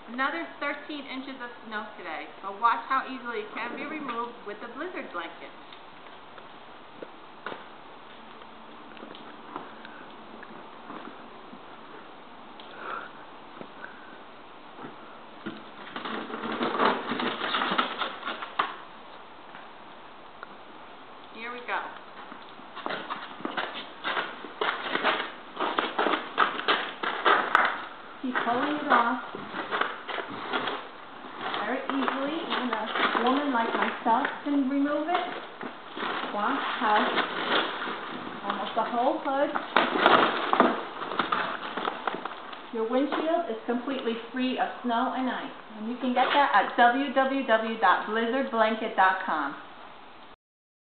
Another 13 inches of snow today, but watch how easily it can be removed with the blizzard blanket. Here we go. Keep pulling it off very easily. Even a woman like myself can remove it. Watch how almost the whole hood. Your windshield is completely free of snow and ice. And you can get that at www.blizzardblanket.com.